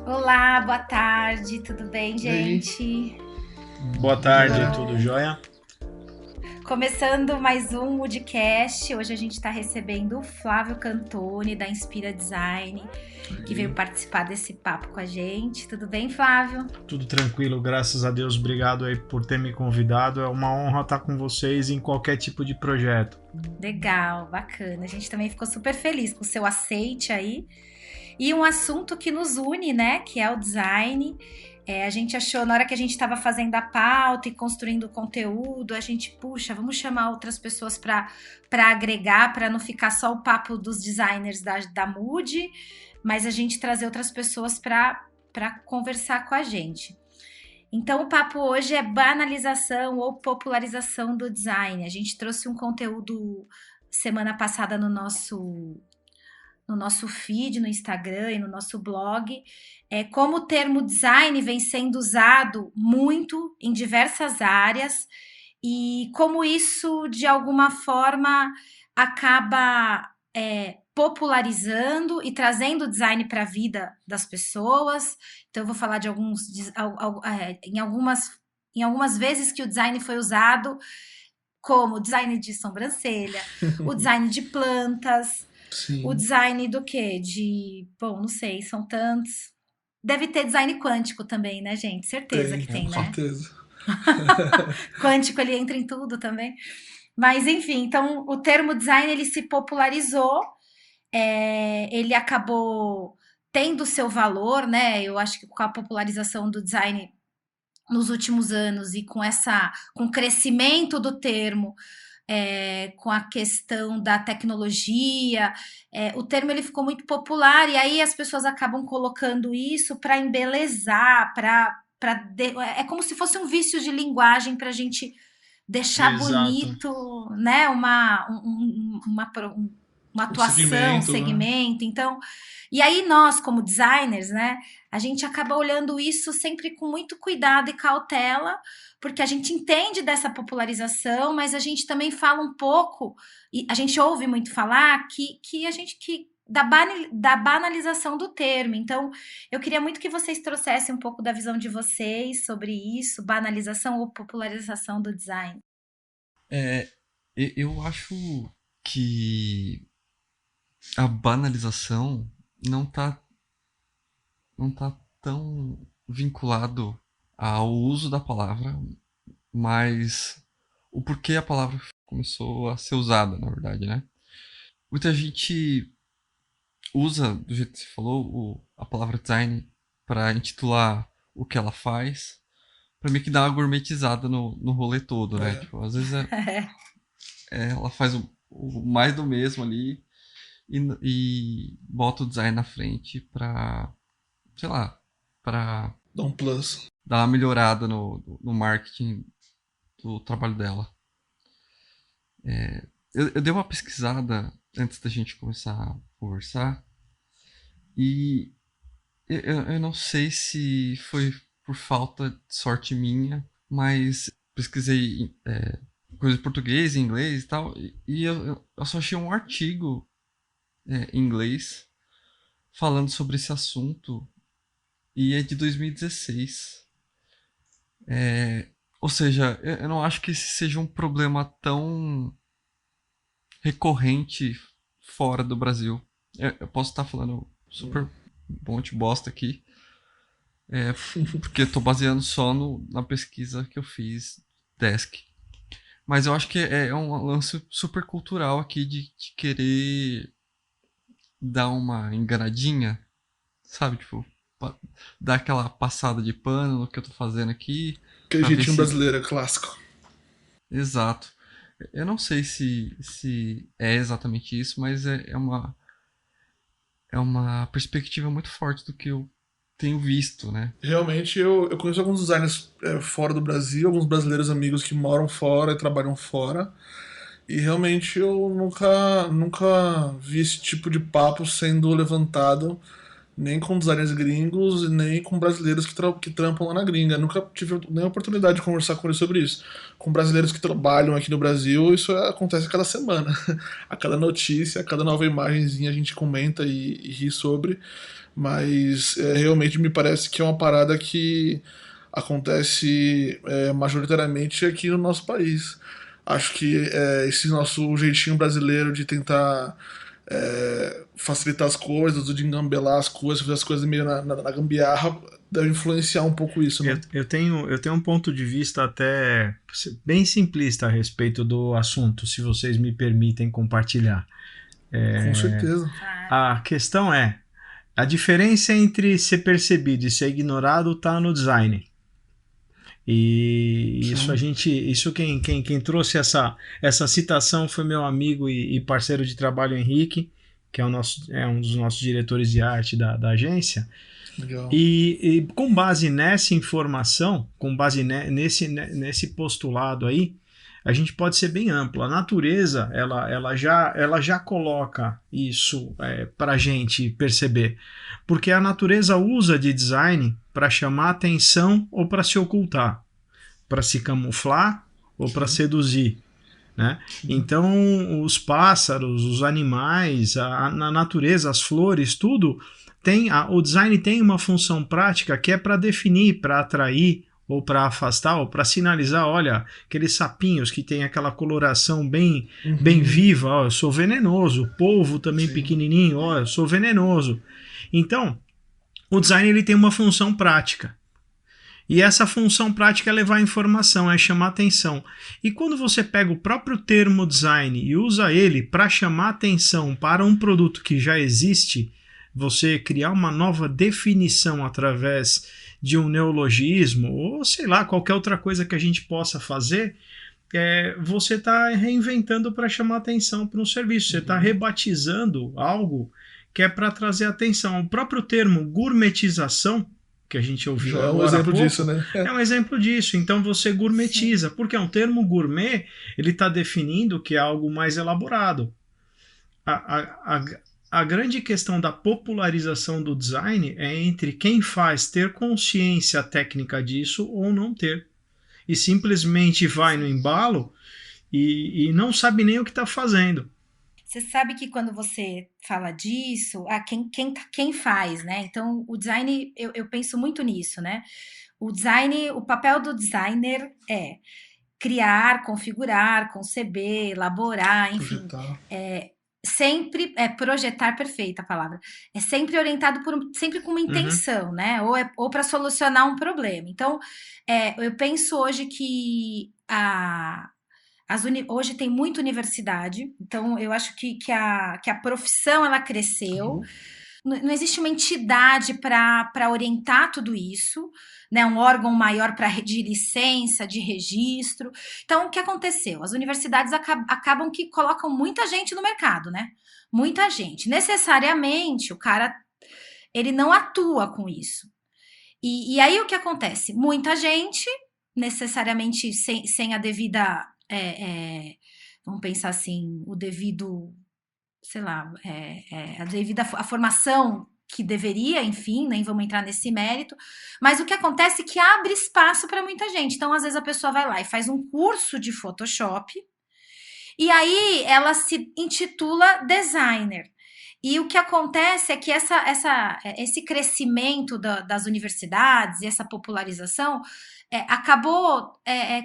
Olá, boa tarde, tudo bem, E aí, gente? Boa tudo tarde, jóia? tudo jóia? Começando mais um Woodcast. Hoje a gente está recebendo o Flávio Cantoni, da Inspira Design, que veio Aí, participar desse papo com a gente. Tudo bem, Flávio? Tudo tranquilo, graças a Deus. Obrigado aí por ter me convidado. É uma honra estar com vocês em qualquer tipo de projeto. Legal, bacana. A gente também ficou super feliz com o seu aceite aí. E um assunto que nos une, né? Que é o design. A gente achou, na hora que a gente estava fazendo a pauta e construindo o conteúdo, a gente, puxa, vamos chamar outras pessoas para agregar, para não ficar só o papo dos designers da Mood, mas a gente trazer outras pessoas para conversar com a gente. Então, o papo hoje é banalização ou popularização do design. A gente trouxe um conteúdo semana passada no nosso feed, no Instagram e no nosso blog, como o termo design vem sendo usado muito em diversas áreas e como isso, de alguma forma, acaba popularizando e trazendo o design para a vida das pessoas. Então, eu vou falar de em algumas vezes que o design foi usado como design de sobrancelha, o design de plantas, o sim, design do quê? Bom, não sei, são tantos. Deve ter design quântico também, né, gente? Certeza tem, que tem, com né? certeza. Quântico ele entra em tudo também. Mas enfim, então o termo design ele se popularizou, ele acabou tendo seu valor, né? Eu acho que com a popularização do design nos últimos anos e com o crescimento do termo, com a questão da tecnologia, o termo ele ficou muito popular e aí as pessoas acabam colocando isso para embelezar, é como se fosse um vício de linguagem para a gente deixar Exato. bonito, né? Uma O atuação, um segmento, né? segmento. Então, e aí nós, como designers, né? A gente acaba olhando isso sempre com muito cuidado e cautela, porque a gente entende dessa popularização, mas a gente também fala um pouco, e a gente ouve muito falar que a gente que da banalização do termo. Então, eu queria muito que vocês trouxessem um pouco da visão de vocês sobre isso, banalização ou popularização do design. É, eu acho que a banalização não tá, não tá tão vinculado ao uso da palavra, mas o porquê a palavra começou a ser usada, na verdade, né? Muita gente usa, do jeito que você falou, a palavra design para intitular o que ela faz, para meio que dar uma gourmetizada no rolê todo, né? É. Tipo, às vezes ela faz o mais do mesmo ali e bota o design na frente pra, sei lá, pra Dá um plus. dar uma melhorada no marketing do trabalho dela. Eu dei uma pesquisada antes da gente começar a conversar e eu não sei se foi por falta de sorte minha, mas pesquisei coisa em português, em inglês e tal, e eu só achei um artigo em inglês falando sobre esse assunto e é de 2016. Ou seja, eu não acho que esse seja um problema tão recorrente fora do Brasil. Eu posso estar falando super bom de bosta aqui, porque eu tô baseando só na pesquisa que eu fiz desk. Mas eu acho que é um lance super cultural aqui de querer dar uma enganadinha, sabe? Tipo, dar aquela passada de pano no que eu tô fazendo aqui, Aquele pra ver jeitinho se. brasileiro, é clássico. Exato. Eu não sei se é exatamente isso, mas é uma perspectiva muito forte do que eu tenho visto, né? Realmente, eu conheço alguns designers fora do Brasil, alguns brasileiros amigos que moram fora e trabalham fora. E realmente eu nunca vi esse tipo de papo sendo levantado Nem com designers gringos, nem com brasileiros que trampam lá na gringa. Nunca tive nem a oportunidade de conversar com eles sobre isso. Com brasileiros que trabalham aqui no Brasil, isso acontece a cada semana. A cada notícia, a cada nova imagenzinha a gente comenta e ri sobre. Mas realmente me parece que é uma parada que acontece majoritariamente aqui no nosso país. Acho que esse nosso jeitinho brasileiro de tentar facilitar as coisas, de engambelar as coisas, fazer as coisas meio na gambiarra, deve influenciar um pouco isso, né? Eu tenho um ponto de vista até bem simplista a respeito do assunto, se vocês me permitem compartilhar. Com certeza. A questão é, a diferença entre ser percebido e ser ignorado está no design. E isso quem trouxe essa citação foi meu amigo e parceiro de trabalho Henrique, que é um dos nossos diretores de arte da agência. Legal. E com base nessa informação, com base nesse postulado aí, a gente pode ser bem amplo. A natureza ela já coloca isso para a gente perceber, porque a natureza usa de design para chamar atenção ou para se ocultar, para se camuflar ou para seduzir, né? Então os pássaros, os animais, na natureza, as flores, tudo o design tem uma função prática que é para definir, para atrair ou para afastar, ou para sinalizar, olha, aqueles sapinhos que tem aquela coloração bem viva, ó, eu sou venenoso, polvo também pequenininho, ó, eu sou venenoso. Então, o design ele tem uma função prática. E essa função prática é levar informação, é chamar atenção. E quando você pega o próprio termo design e usa ele para chamar atenção para um produto que já existe, você criar uma nova definição através de um neologismo, ou sei lá, qualquer outra coisa que a gente possa fazer, você está reinventando para chamar atenção para um serviço, você está rebatizando algo que é para trazer atenção. O próprio termo gourmetização, que a gente ouviu agora, é um exemplo disso, né? É um exemplo disso. Então você gourmetiza, porque um termo gourmet, ele está definindo que é algo mais elaborado. A grande questão da popularização do design é entre quem faz ter consciência técnica disso ou não ter. E simplesmente vai no embalo e não sabe nem o que está fazendo. Você sabe que quando você fala disso, quem faz, né? Então, o design, eu penso muito nisso, né? O papel do designer é criar, configurar, conceber, elaborar, enfim. Sempre projetar, perfeita a palavra. É sempre orientado sempre com uma intenção, né? Ou para solucionar um problema. Então, eu penso hoje que hoje tem muita universidade, então eu acho que a profissão ela cresceu. Não existe uma entidade para orientar tudo isso, né? Um órgão maior de licença, de registro. Então, o que aconteceu? As universidades acabam que colocam muita gente no mercado, né? Muita gente. Necessariamente, o cara ele não atua com isso. E aí o que acontece? Muita gente, necessariamente sem a devida... vamos pensar assim, o devido... sei lá, a devida a formação que deveria, enfim, nem vamos entrar nesse mérito, mas o que acontece é que abre espaço para muita gente. Então, às vezes, a pessoa vai lá e faz um curso de Photoshop, e aí ela se intitula designer. E o que acontece é que esse crescimento das universidades e essa popularização acabou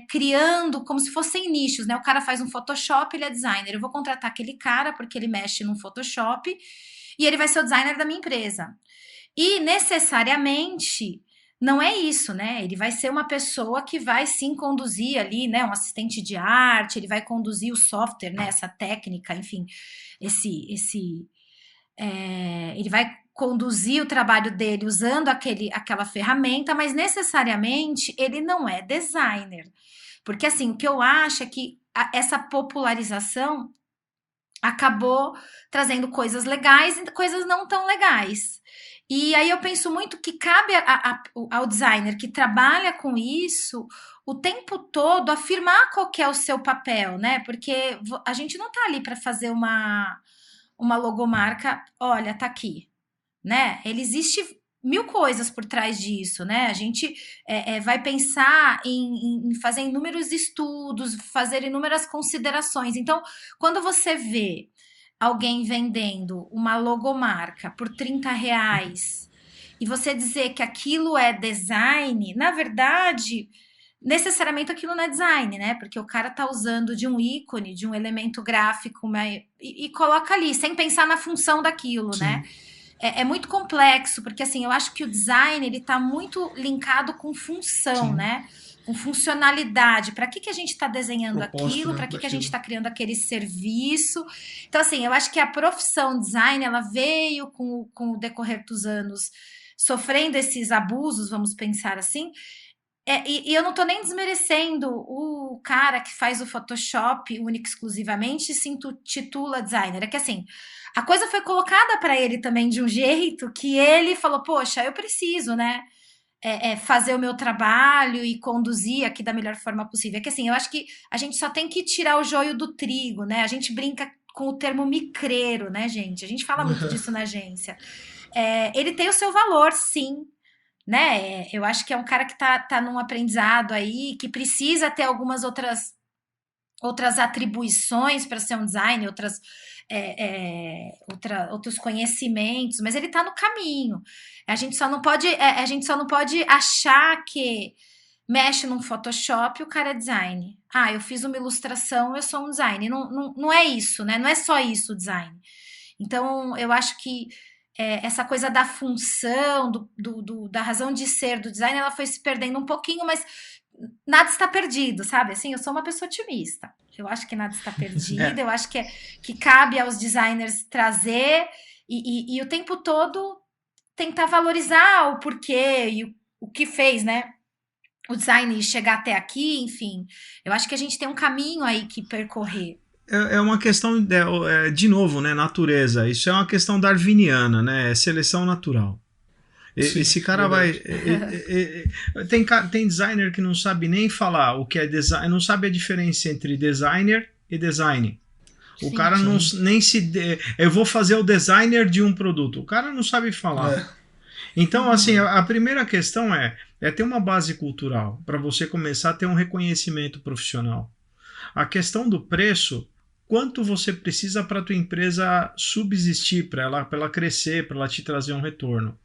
criando como se fossem nichos, né? O cara faz um Photoshop, ele é designer. Eu vou contratar aquele cara porque ele mexe no Photoshop e ele vai ser o designer da minha empresa. E necessariamente não é isso, né? Ele vai ser uma pessoa que vai sim conduzir ali, né? Um assistente de arte, ele vai conduzir o software, né? Essa técnica, enfim, ele vai conduzir o trabalho dele usando aquela ferramenta, mas necessariamente ele não é designer. Porque assim, o que eu acho é que essa popularização acabou trazendo coisas legais e coisas não tão legais. E aí eu penso muito que cabe ao designer que trabalha com isso o tempo todo afirmar qual que é o seu papel, né? Porque a gente não tá ali para fazer uma logomarca, olha, tá aqui, né? Ele existe mil coisas por trás disso, né? A gente vai pensar em fazer inúmeros estudos, fazer inúmeras considerações. Então, quando você vê alguém vendendo uma logomarca por R$ 30 e você dizer que aquilo é design, na verdade, necessariamente aquilo não é design, né? Porque o cara tá usando de um ícone, de um elemento gráfico e coloca ali, sem pensar na função daquilo, Sim. né? É muito complexo, porque assim, eu acho que o design ele tá muito linkado com função, Sim. né? Com funcionalidade. Para que a gente está desenhando Propósito, aquilo? né, Para que a daquilo. gente está criando aquele serviço? Então, assim, eu acho que a profissão design ela veio com o decorrer dos anos sofrendo esses abusos, vamos pensar assim. E eu não tô nem desmerecendo o cara que faz o Photoshop único e exclusivamente e se intitula designer. É que assim, a coisa foi colocada para ele também de um jeito que ele falou, poxa, eu preciso, né? Fazer o meu trabalho e conduzir aqui da melhor forma possível. É que assim, eu acho que a gente só tem que tirar o joio do trigo, né? A gente brinca com o termo micreiro, né, gente? A gente fala muito disso na agência. Ele tem o seu valor, sim, né? Eu acho que é um cara que tá num aprendizado aí, que precisa ter algumas outras atribuições para ser um designer, outros conhecimentos, mas ele está no caminho. A gente só não pode achar que mexe num Photoshop e o cara é design. Ah, eu fiz uma ilustração, eu sou um design. Não é isso, né? Não é só isso o design. Então, eu acho que essa coisa da função, da razão de ser do design, ela foi se perdendo um pouquinho, mas nada está perdido, sabe? Assim, eu sou uma pessoa otimista. Eu acho que nada está perdido, eu acho que cabe aos designers trazer e o tempo todo tentar valorizar o porquê e o que fez, né? O design chegar até aqui, enfim. Eu acho que a gente tem um caminho aí que percorrer. É uma questão, de novo, né, natureza. Isso é uma questão darwiniana, né? É seleção natural. Sim, esse cara verdade. Tem designer que não sabe nem falar o que é design, não sabe a diferença entre designer e design. O Sim. cara não nem se. Eu vou fazer o designer de um produto. O cara não sabe falar. Então, assim, a primeira questão é ter uma base cultural para você começar a ter um reconhecimento profissional. A questão do preço, quanto você precisa para a tua empresa subsistir, para ela crescer, para ela te trazer um retorno.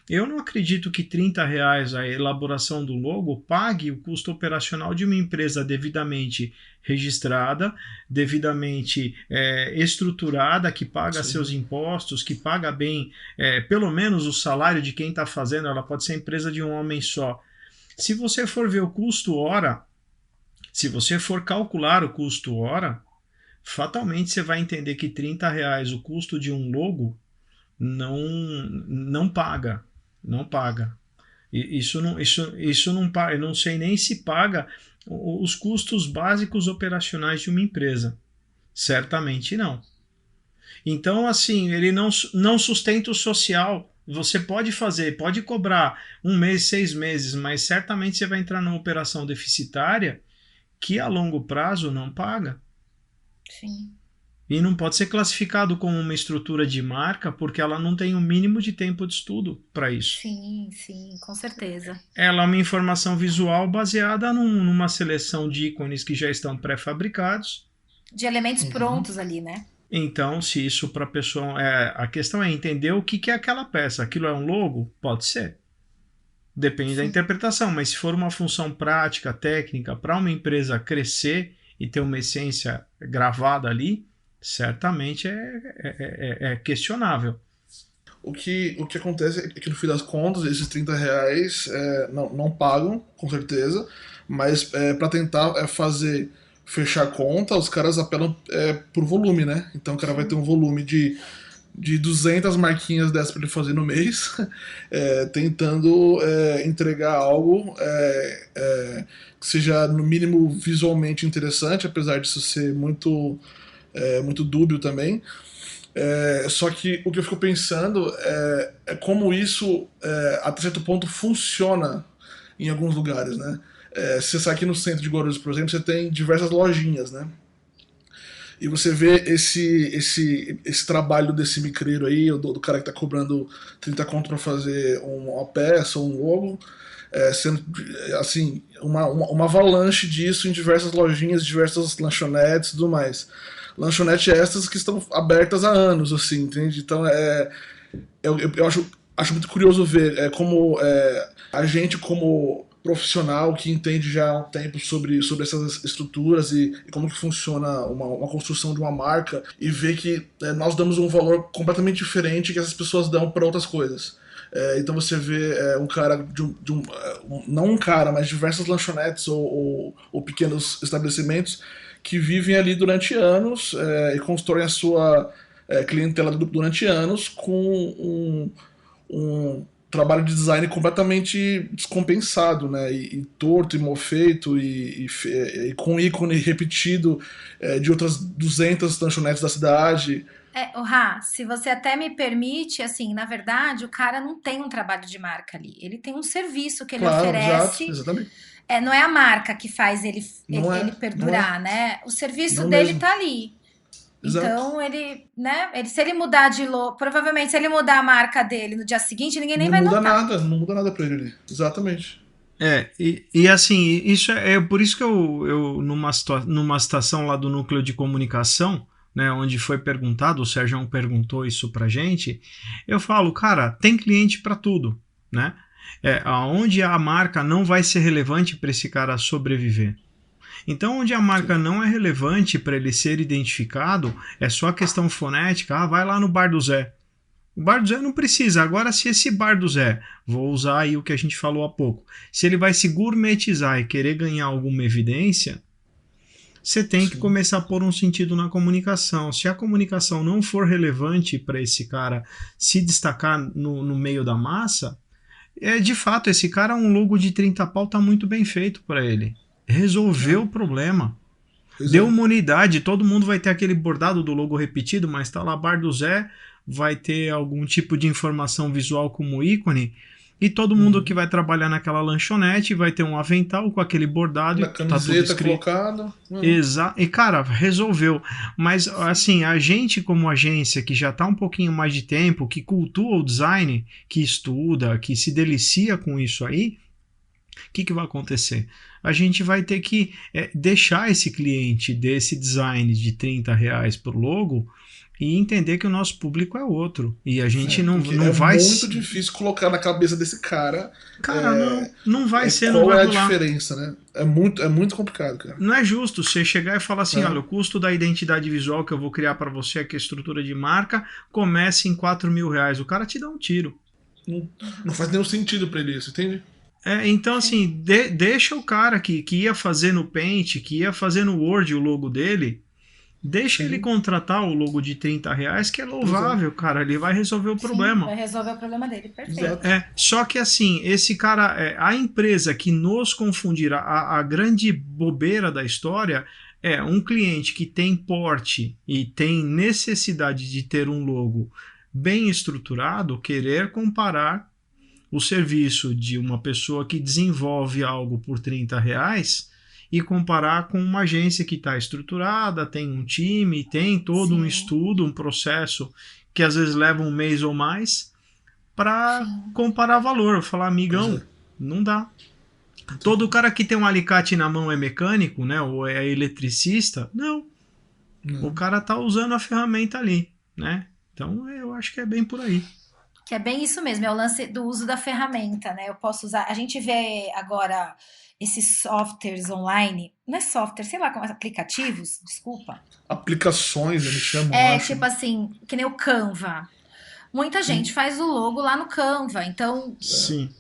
Eu não acredito que R$30 a elaboração do logo pague o custo operacional de uma empresa devidamente registrada, devidamente estruturada, que paga seus impostos, que paga bem, pelo menos o salário de quem está fazendo. Ela pode ser empresa de um homem só. Se você for ver o custo hora, se você for calcular o custo hora, fatalmente você vai entender que R$30 o custo de um logo não paga. Não paga. Isso não paga. Eu não sei nem se paga os custos básicos operacionais de uma empresa. Certamente não. Então, assim, ele não sustenta o social. Você pode cobrar 1 mês, 6 meses, mas certamente você vai entrar numa operação deficitária que a longo prazo não paga. Sim. E não pode ser classificado como uma estrutura de marca porque ela não tem o mínimo de tempo de estudo para isso. Sim, com certeza. Ela é uma informação visual baseada numa seleção de ícones que já estão pré-fabricados. De elementos prontos ali, né? Então, se isso para a pessoa... a questão é entender o que é aquela peça. Aquilo é um logo? Pode ser. Depende da interpretação, mas se for uma função prática, técnica, para uma empresa crescer e ter uma essência gravada ali, certamente é questionável. O que acontece é que no fim das contas esses R$30 não pagam, com certeza, mas para tentar fechar a conta, os caras apelam por volume, né? Então o cara vai ter um volume de 200 marquinhas dessas para ele fazer no mês, tentando entregar algo que seja no mínimo visualmente interessante, apesar disso ser muito dúbio também. Só que o que eu fico pensando é como isso, até certo ponto, funciona em alguns lugares, né? Se você sai aqui no centro de Guarulhos, por exemplo, você tem diversas lojinhas, né? E você vê esse trabalho desse micreiro aí, do cara que tá cobrando 30 conto pra fazer uma peça ou um logo, sendo assim, uma avalanche disso em diversas lojinhas, diversas lanchonetes e tudo mais. Lanchonetes estas que estão abertas há anos, assim, entende? Então eu acho muito curioso ver como a gente, como profissional que entende já há um tempo sobre essas estruturas e como que funciona uma construção de uma marca, e ver que nós damos um valor completamente diferente que essas pessoas dão para outras coisas. Então você vê um cara não um cara, mas diversas lanchonetes ou pequenos estabelecimentos que vivem ali durante anos e constroem a sua clientela durante anos com um trabalho de design completamente descompensado, né? E torto, e mal feito, e com ícone repetido de outras 200 lanchonetes da cidade. O Rá, se você até me permite, assim, na verdade, o cara não tem um trabalho de marca ali. Ele tem um serviço que ele Claro, exato, oferece. exatamente. Não é a marca que faz Não ele é, não é, perdurar, né? O serviço não dele mesmo. tá ali. Exato. Então, se ele mudar de logo, provavelmente se ele mudar a marca dele no dia seguinte, ninguém nem Não vai muda notar. nada, não muda nada pra ele ali. Exatamente. E assim, isso é por isso que eu numa situação lá do núcleo de comunicação, né, onde foi perguntado, o Sérgio perguntou isso pra gente, eu falo, cara, tem cliente para tudo, né? Aonde a marca não vai ser relevante para esse cara sobreviver. Então, onde a marca não é relevante para ele ser identificado, é só questão fonética, vai lá no bar do Zé. O bar do Zé não precisa. Agora, se esse bar do Zé, vou usar aí o que a gente falou há pouco, se ele vai se gourmetizar e querer ganhar alguma evidência, você tem que começar a pôr um sentido na comunicação. Se a comunicação não for relevante para esse cara se destacar no meio da massa, de fato, esse cara, um logo de 30 pau tá muito bem feito para ele. Resolveu o problema. Deu uma unidade, todo mundo vai ter aquele bordado do logo repetido, mas tá lá bar do Zé, vai ter algum tipo de informação visual como ícone, e todo mundo que vai trabalhar naquela lanchonete vai ter um avental com aquele bordado Na e tá tudo camiseta escrito. colocado. E cara, resolveu. Mas assim, a gente como agência que já tá um pouquinho mais de tempo, que cultua o design, que estuda, que se delicia com isso aí, o que vai acontecer? A gente vai ter que deixar esse cliente desse design de R$30 por logo e entender que o nosso público é outro. E a gente não vai... É muito difícil colocar na cabeça desse cara... Cara, não vai ser, não qual vai é a rolar. diferença, né? É muito complicado, cara. Não é justo você chegar e falar assim, olha, o custo da identidade visual que eu vou criar para você, que é a estrutura de marca, começa em R$4.000. O cara te dá um tiro. Não faz nenhum sentido pra ele isso, entende? Então, assim, deixa o cara que ia fazer no Paint, que ia fazer no Word o logo dele, deixa ele contratar o logo de R$30, que é louvável, cara. Ele vai resolver o problema. Vai resolver o problema dele, perfeito. Só que, assim, esse cara, a empresa que nos confundirá, a grande bobeira da história é um cliente que tem porte e tem necessidade de ter um logo bem estruturado, querer comparar o serviço de uma pessoa que desenvolve algo por R$30 e comparar com uma agência que está estruturada, tem um time, tem todo um estudo, um processo que às vezes leva um mês ou mais para comparar valor. Falar, amigão, não dá. Todo cara que tem um alicate na mão é mecânico, né? Ou é eletricista? Não. O cara tá usando a ferramenta ali, né? Então eu acho que é bem por aí. Que é bem isso mesmo, é o lance do uso da ferramenta, né? Eu posso usar. A gente vê agora esses softwares online, não é software, sei lá, como aplicativos, desculpa. Aplicações, eles chamam. Tipo assim, que nem o Canva. Muita gente faz o logo lá no Canva, então. Sim.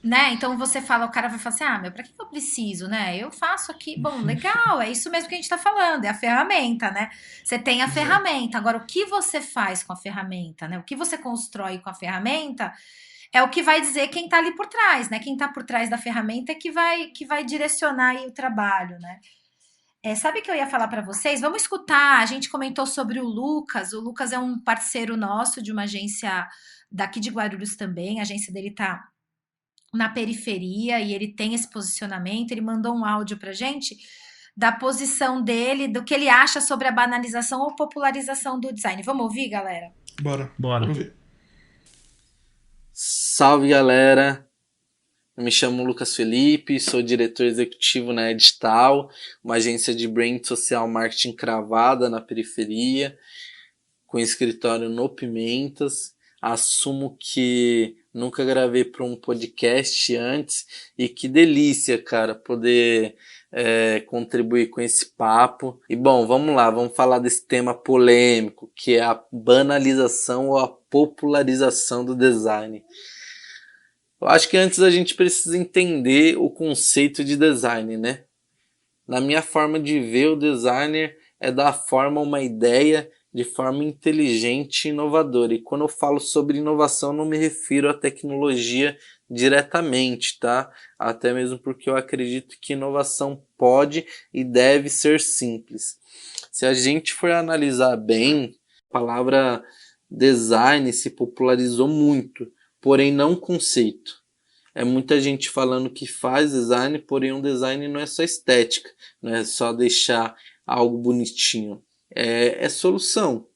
Né? Então você fala, o cara vai falar assim, pra que eu preciso, né? Eu faço aqui, bom, legal, é isso mesmo que a gente tá falando, é a ferramenta, né? Você tem a ferramenta, agora o que você faz com a ferramenta, né? O que você constrói com a ferramenta é o que vai dizer quem tá ali por trás, né? Quem tá por trás da ferramenta é que vai direcionar aí o trabalho, né? Sabe o que eu ia falar para vocês? Vamos escutar, a gente comentou sobre o Lucas é um parceiro nosso de uma agência daqui de Guarulhos também, a agência dele tá na periferia e ele tem esse posicionamento, ele mandou um áudio pra gente da posição dele, do que ele acha sobre a banalização ou popularização do design. Vamos ouvir, galera? Bora. Bora. Vamos ver. Salve, galera! Eu me chamo Lucas Felipe, sou diretor executivo na Edital, uma agência de brand social marketing cravada na periferia, com escritório no Pimentas. Assumo que nunca gravei para um podcast antes e que delícia, cara, poder contribuir com esse papo. E bom, vamos lá, vamos falar desse tema polêmico, que é a banalização ou a popularização do design. Eu acho que antes a gente precisa entender o conceito de design, né? Na minha forma de ver, o designer é dar forma a uma ideia de forma inteligente e inovadora. E quando eu falo sobre inovação, não me refiro à tecnologia diretamente, tá? Até mesmo porque eu acredito que inovação pode e deve ser simples. Se a gente for analisar bem, a palavra design se popularizou muito, porém não conceito. É muita gente falando que faz design, porém um design não é só estética, não é só deixar algo bonitinho. É solução.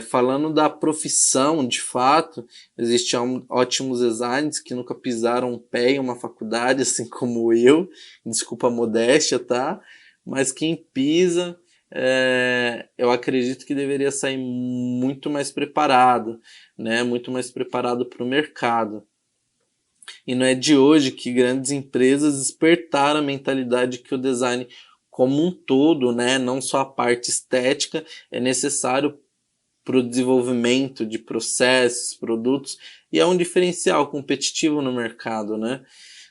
Falando da profissão, de fato, existem ótimos designers que nunca pisaram um pé em uma faculdade, assim como eu, desculpa a modéstia, tá? Mas quem pisa, eu acredito que deveria sair muito mais preparado, né? Muito mais preparado para o mercado. E não é de hoje que grandes empresas despertaram a mentalidade que o design como um todo, né, não só a parte estética, é necessário para o desenvolvimento de processos, produtos, e é um diferencial competitivo no mercado, né?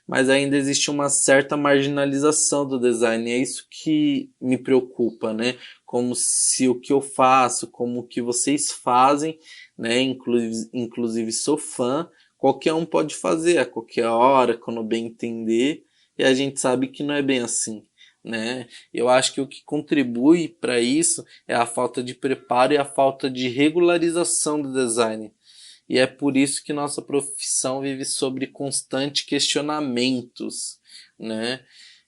Mas ainda existe uma certa marginalização do design, e é isso que me preocupa, né? Como se o que eu faço, como o que vocês fazem, né? Inclusive sou fã, qualquer um pode fazer a qualquer hora, quando bem entender, e a gente sabe que não é bem assim, né? Eu acho que o que contribui para isso é a falta de preparo e a falta de regularização do design. E é por isso que nossa profissão vive sobre constantes questionamentos, né?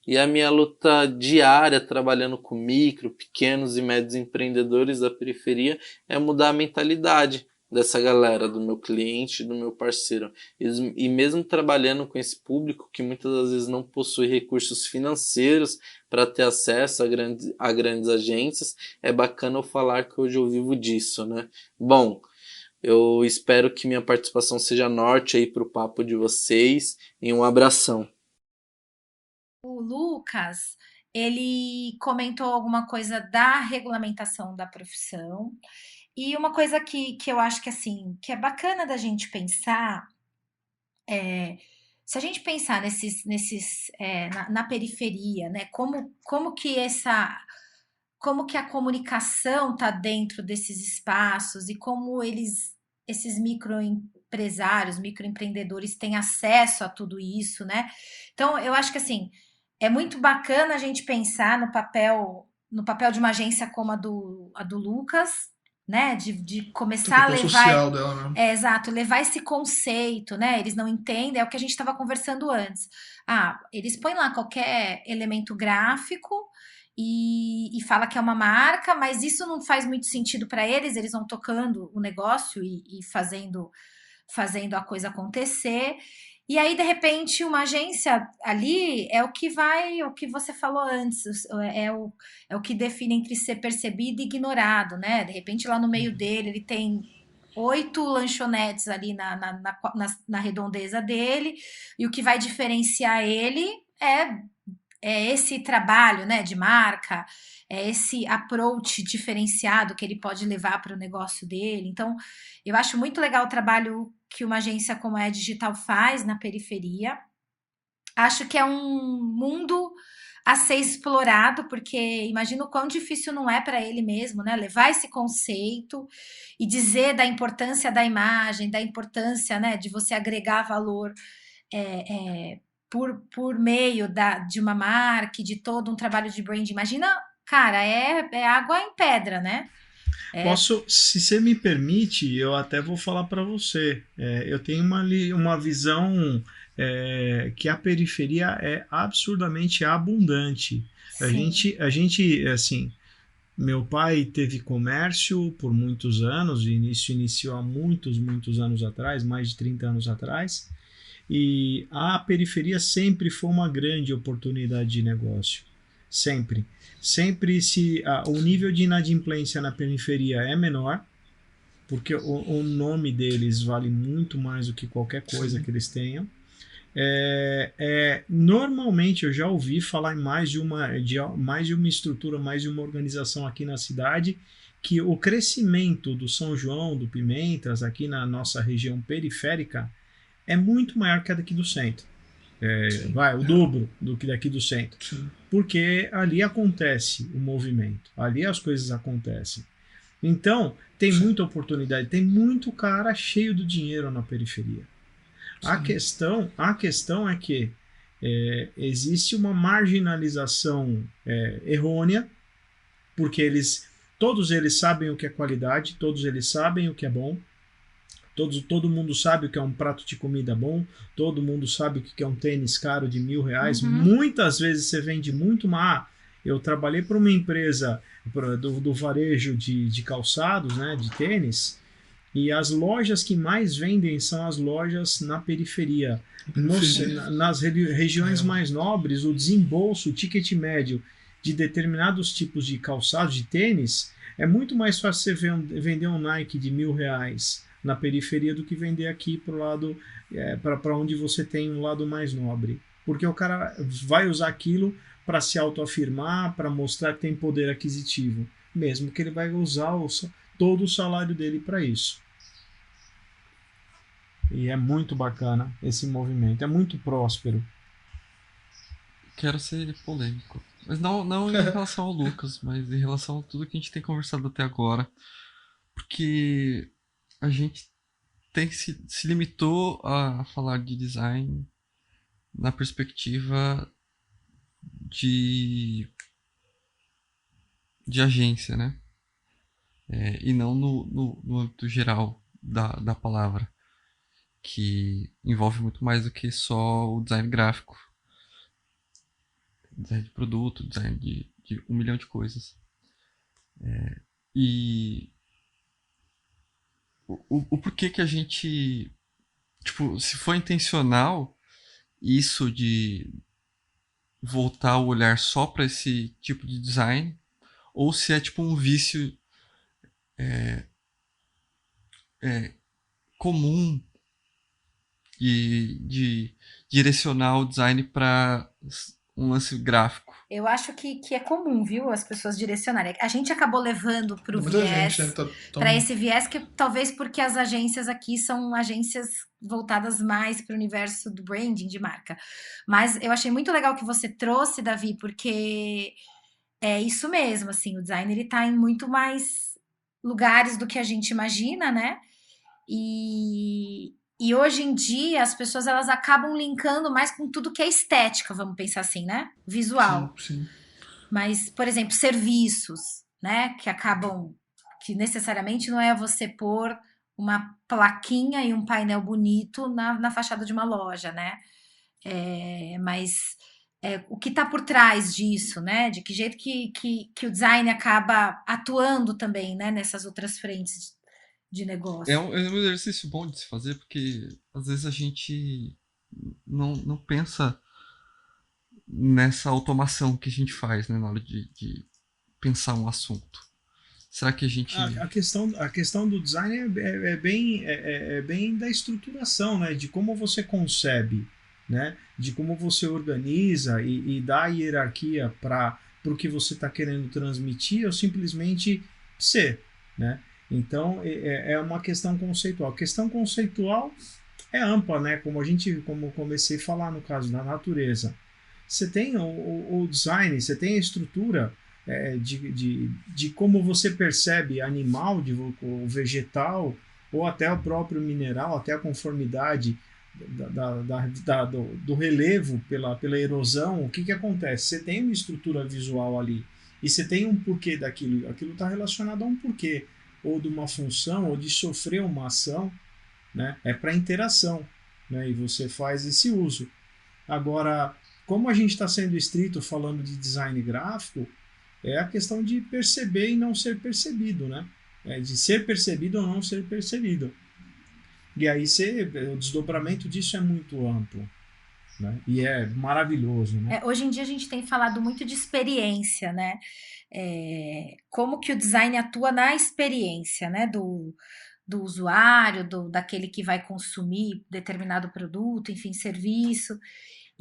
E a minha luta diária trabalhando com micro, pequenos e médios empreendedores da periferia é mudar a mentalidade dessa galera, do meu cliente, do meu parceiro. E mesmo trabalhando com esse público que muitas das vezes não possui recursos financeiros para ter acesso a grandes agências, é bacana eu falar que hoje eu vivo disso, né? Bom, eu espero que minha participação seja norte aí para o papo de vocês e um abração. O Lucas, ele comentou alguma coisa da regulamentação da profissão. E uma coisa que eu acho que assim, que é bacana da gente pensar, se a gente pensar na periferia, né? Como que a comunicação está dentro desses espaços e como esses microempresários, microempreendedores têm acesso a tudo isso, né? Então, eu acho que assim, é muito bacana a gente pensar no papel de uma agência como a do Lucas, né? De O começar a papel levar. social dela, né? Exato, levar esse conceito, né? Eles não entendem, é o que a gente estava conversando antes. Eles põem lá qualquer elemento gráfico e fala que é uma marca, mas isso não faz muito sentido para eles vão tocando o negócio e fazendo a coisa acontecer. E aí, de repente, uma agência ali é o que você falou antes, é o que define entre ser percebido e ignorado, né? De repente, lá no meio dele, ele tem 8 lanchonetes ali na redondeza dele, e o que vai diferenciar ele é esse trabalho, né, de marca, é esse approach diferenciado que ele pode levar para o negócio dele. Então, eu acho muito legal o trabalho que uma agência como a Digital faz na periferia. Acho que é um mundo a ser explorado, porque imagino o quão difícil não é para ele mesmo, né? Levar esse conceito e dizer da importância da imagem, da importância, né, de você agregar valor por meio de uma marca, de todo um trabalho de brand. Imagina, cara, é água em pedra, né? Posso, se você me permite, eu até vou falar para você. Eu tenho uma visão que a periferia é absurdamente abundante. Sim. A gente, assim, meu pai teve comércio por muitos anos, e isso iniciou há muitos, muitos anos atrás, mais de 30 anos atrás, e a periferia sempre foi uma grande oportunidade de negócio. Sempre. Sempre o nível de inadimplência na periferia é menor, porque o nome deles vale muito mais do que qualquer coisa que eles tenham. Normalmente eu já ouvi falar em mais de uma estrutura, mais de uma organização aqui na cidade, que o crescimento do São João, do Pimentas, aqui na nossa região periférica, é muito maior que a daqui do centro. O dobro do que daqui do centro. Sim. Porque ali acontece o movimento, ali as coisas acontecem. Então, tem muita oportunidade, tem muito cara cheio do dinheiro na periferia. A questão é que existe uma marginalização errônea, porque todos eles sabem o que é qualidade, todos eles sabem o que é bom, todo mundo sabe o que é um prato de comida bom, todo mundo sabe o que é um tênis caro de R$1.000. Muitas vezes você vende muito, mas eu trabalhei para uma empresa do varejo de calçados, né, de tênis, e as lojas que mais vendem são as lojas na periferia. Nas regiões mais nobres, o desembolso, o ticket médio de determinados tipos de calçados, de tênis, é muito mais fácil você vender um Nike de R$1.000 na periferia do que vender aqui para onde você tem um lado mais nobre. Porque o cara vai usar aquilo para se autoafirmar, para mostrar que tem poder aquisitivo, mesmo que ele vai usar todo o salário dele para isso. E é muito bacana esse movimento, é muito próspero. Quero ser polêmico. Mas não em relação ao Lucas, mas em relação a tudo que a gente tem conversado até agora. Porque a gente se limitou a falar de design na perspectiva de agência, né? E não no âmbito geral da palavra, que envolve muito mais do que só o design gráfico, design de produto, design de 1 milhão de coisas. E o porquê que a gente, tipo, se for intencional isso de voltar o olhar só para esse tipo de design, ou se é tipo um vício comum de direcionar o design para um lance gráfico. Eu acho que é comum, viu, as pessoas direcionarem. A gente acabou levando para o viés, para esse viés, que talvez porque as agências aqui são agências voltadas mais para o universo do branding, de marca. Mas eu achei muito legal que você trouxe, Davi, porque é isso mesmo, assim, o design ele tá em muito mais lugares do que a gente imagina, né? E hoje em dia as pessoas elas acabam linkando mais com tudo que é estética, vamos pensar assim, né? Visual. Sim. Mas, por exemplo, serviços, né? Que necessariamente não é você pôr uma plaquinha e um painel bonito na fachada de uma loja, né? Mas o que está por trás disso, né? De que jeito que o design acaba atuando também, né? Nessas outras frentes de negócio. É um exercício bom de se fazer, porque às vezes a gente não pensa nessa automação que a gente faz, né, na hora de pensar um assunto. Será que a gente... A questão do design é bem da estruturação, né? De como você concebe, né? De como você organiza e dá hierarquia para o que você está querendo transmitir ou simplesmente ser, né? Então, é uma questão conceitual. A questão conceitual é ampla, né? Como eu comecei a falar no caso da natureza. Você tem o design, você tem a estrutura de como você percebe animal, o vegetal, ou até o próprio mineral, até a conformidade do relevo pela erosão. O que acontece? Você tem uma estrutura visual ali, e você tem um porquê daquilo. Aquilo está relacionado a um porquê. ou de uma função, ou de sofrer uma ação, né? É para interação, né? E você faz esse uso. Agora, como a gente está sendo estrito falando de design gráfico, é a questão de perceber e não ser percebido, né? De ser percebido ou não ser percebido. E aí o desdobramento disso é muito amplo, né? E é maravilhoso, né? Hoje em dia a gente tem falado muito de experiência, né? Como que o design atua na experiência, né? Do usuário, daquele que vai consumir determinado produto, enfim, serviço.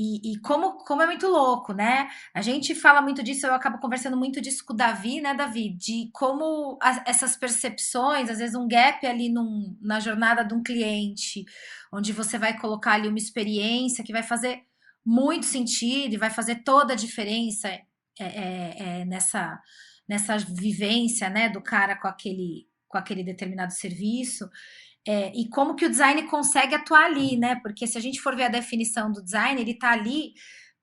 E como é muito louco, né? A gente fala muito disso, eu acabo conversando muito disso com o Davi, né, Davi? De como essas percepções, às vezes um gap ali na jornada de um cliente, onde você vai colocar ali uma experiência que vai fazer muito sentido e vai fazer toda a diferença nessa vivência, né, do cara com aquele determinado serviço. E como que o design consegue atuar ali, né? Porque se a gente for ver a definição do design, ele está ali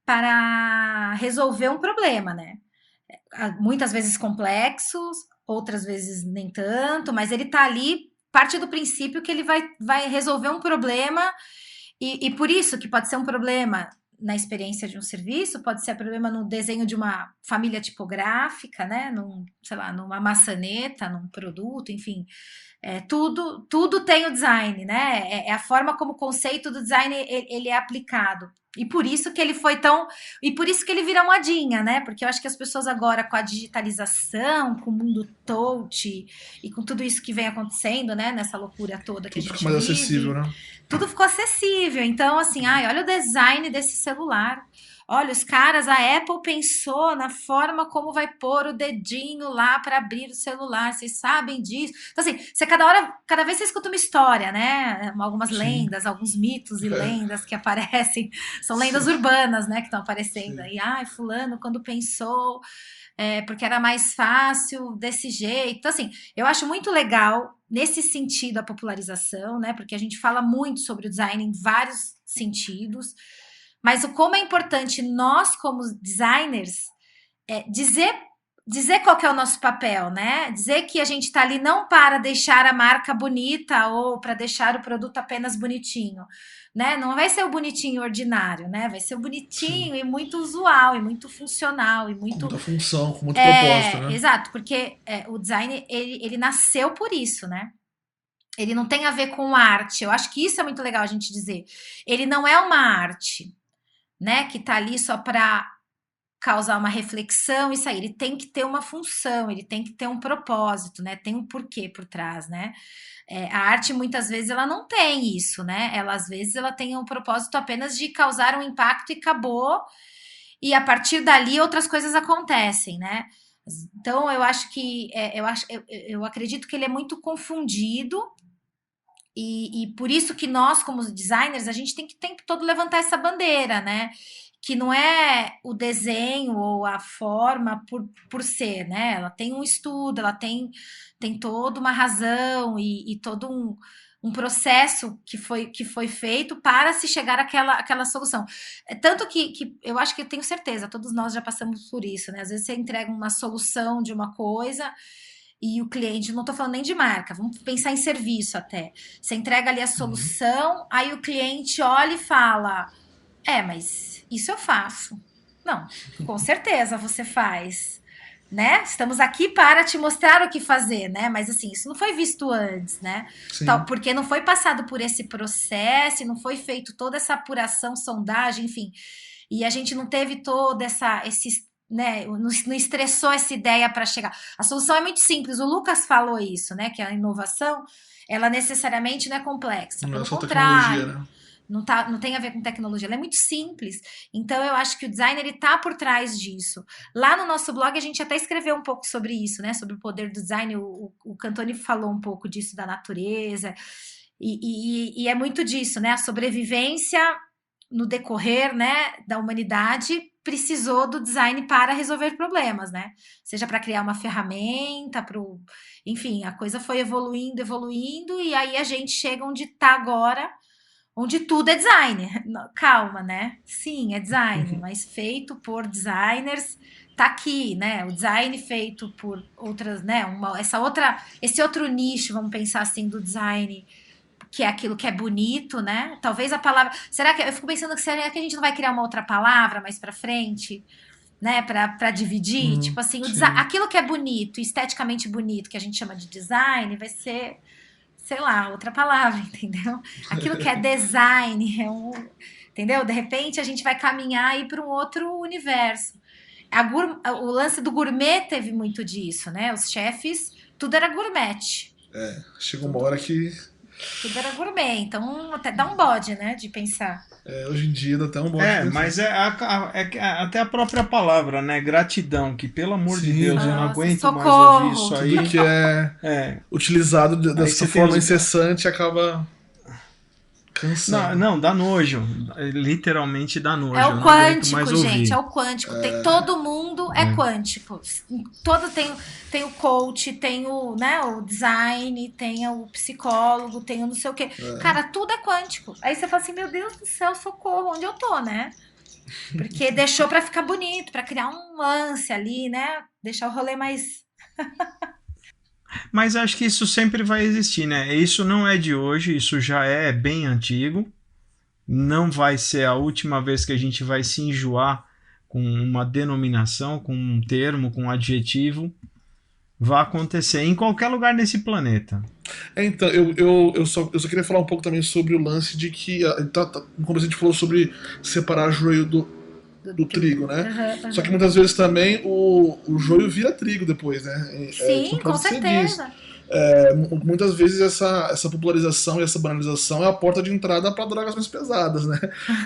para resolver um problema, né? Muitas vezes complexos, outras vezes nem tanto, mas ele está ali, parte do princípio que ele vai resolver um problema, e por isso que pode ser um problema na experiência de um serviço, pode ser problema no desenho de uma família tipográfica, né? Sei lá, numa maçaneta, num produto, enfim. Tudo tem o design, né? É a forma como o conceito do design ele é aplicado. E por isso que ele foi tão. E por isso que ele vira modinha, né? Porque eu acho que as pessoas agora, com a digitalização, com o mundo touch e com tudo isso que vem acontecendo, né? Nessa loucura toda que Tudo a gente fica mais vive, acessível, né? tudo ficou acessível. Então, assim, olha o design desse celular. Olha, os caras, a Apple pensou na forma como vai pôr o dedinho lá para abrir o celular. Vocês sabem disso? Então, assim, cada vez você escuta uma história, né? Algumas lendas, alguns mitos e lendas que aparecem. São lendas urbanas, né? Que estão aparecendo aí. Fulano, quando pensou, porque era mais fácil desse jeito. Então, assim, eu acho muito legal nesse sentido a popularização, né? Porque a gente fala muito sobre o design em vários sentidos. Mas como é importante nós, como designers, dizer qual que é o nosso papel, né? Dizer que a gente está ali não para deixar a marca bonita ou para deixar o produto apenas bonitinho, né? Não vai ser o bonitinho ordinário, né? Vai ser o bonitinho e muito usual, e muito funcional, e Com muito... muita função, com muito propósito, né? Exato, porque o design, ele nasceu por isso, né? Ele não tem a ver com arte. Eu acho que isso é muito legal a gente dizer. Ele não é uma arte, né, que tá ali só para causar uma reflexão, isso aí, ele tem que ter uma função, ele tem que ter um propósito, né, tem um porquê por trás, né, a arte muitas vezes ela não tem isso, né, às vezes ela tem um propósito apenas de causar um impacto e acabou, e a partir dali outras coisas acontecem, né, então eu acho que, eu acredito que ele é muito confundido. E por isso que nós, como designers, a gente tem que o tempo todo levantar essa bandeira, né? Que não é o desenho ou a forma por ser, né? Ela tem um estudo, ela tem toda uma razão e todo um processo que foi feito para se chegar àquela solução. Tanto que eu acho que eu tenho certeza, todos nós já passamos por isso, né? Às vezes você entrega uma solução de uma coisa e o cliente, não estou falando nem de marca, vamos pensar em serviço até. Você entrega ali a solução, aí o cliente olha e fala: mas isso eu faço. Não, com certeza você faz, né? Estamos aqui para te mostrar o que fazer, né? Mas assim, isso não foi visto antes, né? Porque não foi passado por esse processo, não foi feito toda essa apuração, sondagem, enfim. E a gente não teve todo esse né, não estressou essa ideia para chegar. A solução é muito simples, o Lucas falou isso, né, que a inovação, ela necessariamente não é complexa, não pelo é só contrário, tecnologia, né? Não tem a ver com tecnologia, ela é muito simples. Então eu acho que o design ele tá por trás disso. Lá no nosso blog a gente até escreveu um pouco sobre isso, né, sobre o poder do design, o Cantoni falou um pouco disso da natureza, e é muito disso, né, a sobrevivência no decorrer, né, da humanidade precisou do design para resolver problemas, né? Seja para criar uma ferramenta, enfim, a coisa foi evoluindo, e aí a gente chega onde está agora, onde tudo é design. Calma, né? Sim, é design, mas feito por designers tá aqui, né? O design feito por outras, né? Esse outro nicho, vamos pensar assim, do design, que é aquilo que é bonito, né? Talvez a palavra. Será que eu fico pensando que será que a gente não vai criar uma outra palavra mais pra frente, né? Pra dividir? Tipo assim, aquilo que é bonito, esteticamente bonito, que a gente chama de design, vai ser, sei lá, outra palavra, entendeu? Aquilo que é design, entendeu? De repente a gente vai caminhar aí para um outro universo. O lance do gourmet teve muito disso, né? Os chefes, tudo era gourmet. Chegou uma hora que Tudo era gourmet, então até dá um bode, né? De pensar. hoje em dia dá até um bode. Mas até a própria palavra, né? Gratidão, que pelo amor de Deus, eu não aguento socorro. mais ouvir isso aí. Tudo que é utilizado dessa forma incessante acaba cansando. Não, dá nojo. Literalmente dá nojo. É o quântico, gente. É o quântico. Todo mundo é quântico. Tem o coach, tem o, né, o design, tem o psicólogo, tem o não sei o quê. Cara, tudo é quântico. Aí você fala assim, meu Deus do céu, socorro, onde eu tô, né? Porque deixou pra ficar bonito, pra criar um lance ali, né? Deixar o rolê mais... Mas acho que isso sempre vai existir, né? Isso não é de hoje, isso já é bem antigo. Não vai ser a última vez que a gente vai se enjoar com uma denominação, com um termo, com um adjetivo. Vai acontecer em qualquer lugar nesse planeta. Então, eu só queria falar um pouco também sobre o lance de que, como a gente falou sobre separar joio do trigo, né? Só que muitas vezes também o joio vira trigo depois, né? Sim, com certeza. Muitas vezes essa popularização e essa banalização é a porta de entrada para drogas mais pesadas, né?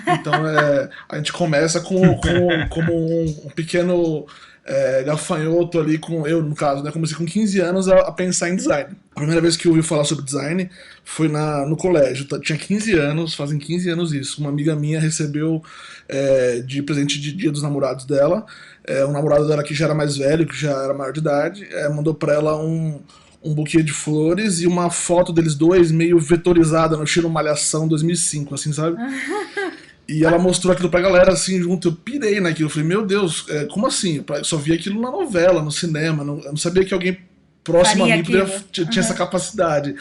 Então a gente começa como um pequeno gafanhoto ali, no caso, né? Comecei com 15 anos a pensar em design. A primeira vez que eu ouvi falar sobre design foi no colégio. Tinha 15 anos, fazem 15 anos isso. Uma amiga minha recebeu de presente de Dia dos Namorados dela. Um namorado dela que já era mais velho, que já era maior de idade, mandou pra ela um buquê de flores e uma foto deles dois meio vetorizada no estilo Malhação 2005, assim, sabe? E ela mostrou aquilo pra galera, assim, junto. Eu pirei naquilo. Eu falei, meu Deus, como assim? Eu só vi aquilo na novela, no cinema. Eu não sabia que alguém próximo a mim tinha essa capacidade.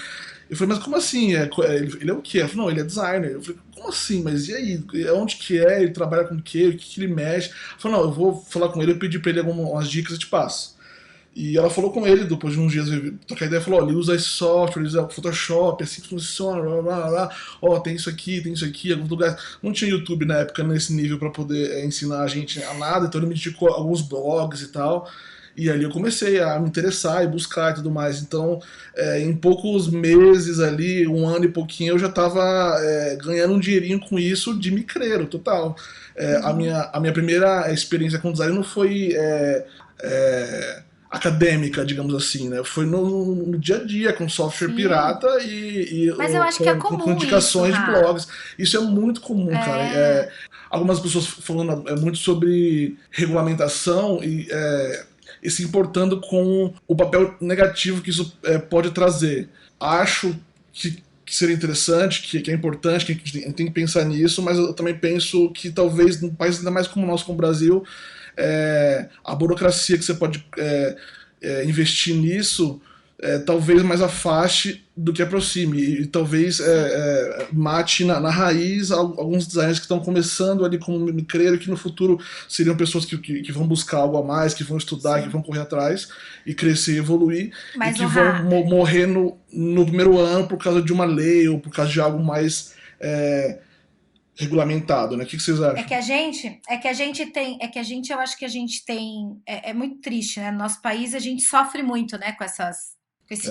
Eu falei, mas como assim? Ele é o quê? Ela falou, não, ele é designer. Eu falei, como assim? Mas e aí? Onde que é? Ele trabalha com o quê? O que ele mexe? Ela falou, não, eu vou falar com ele, eu pedi pra ele algumas dicas e te passo. E ela falou com ele, depois de uns dias, trocar ideia, falou, ele usa esse software, ele usa o Photoshop, assim que funciona, blá, blá, blá. Tem isso aqui, alguns lugares. Não tinha YouTube na época nesse nível pra poder ensinar a gente a nada, então ele me indicou alguns blogs e tal. E ali eu comecei a me interessar e buscar e tudo mais. Então, em poucos meses ali, 1 ano e pouquinho, eu já tava ganhando um dinheirinho com isso de micreiro, total. A minha primeira experiência com design não foi acadêmica, digamos assim, né? Foi no dia a dia, com software pirata Mas eu acho que é comum com indicações isso, de blogs. Isso é muito comum, cara. Algumas pessoas falando muito sobre regulamentação e se importando com o papel negativo que isso pode trazer. Acho que seria interessante, que é importante, que a gente tem que pensar nisso, mas eu também penso que talvez num país ainda mais como o nosso, como o Brasil, a burocracia que você pode investir nisso talvez mais afaste do que aproxime e talvez mate na raiz alguns designers que estão começando ali como micreiro, que no futuro seriam pessoas que vão buscar algo a mais, que vão estudar, que vão correr atrás e crescer e evoluir, e que vão morrer no primeiro ano por causa de uma lei ou por causa de algo mais regulamentado, né? O que vocês acham? Eu acho que a gente tem, é muito triste, né? No nosso país a gente sofre muito, né, com esse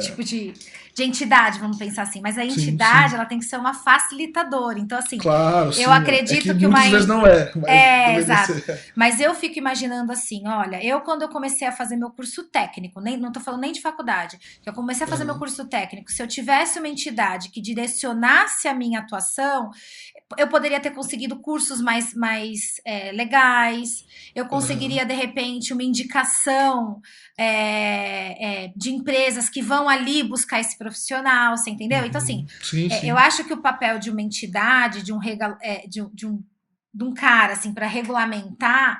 tipo de entidade, vamos pensar assim. Mas a entidade, ela tem que ser uma facilitadora. Então, assim, claro, eu acredito que muitas vezes não é. Mas exato. Mas eu fico imaginando assim, olha, quando eu comecei a fazer meu curso técnico, não tô falando nem de faculdade, eu comecei a fazer meu curso técnico, se eu tivesse uma entidade que direcionasse a minha atuação, eu poderia ter conseguido cursos mais legais, eu conseguiria, de repente, uma indicação de empresas que vão ali buscar esse profissional, você entendeu? Então, assim, sim. Eu acho que o papel de uma entidade, de um cara, assim, para regulamentar,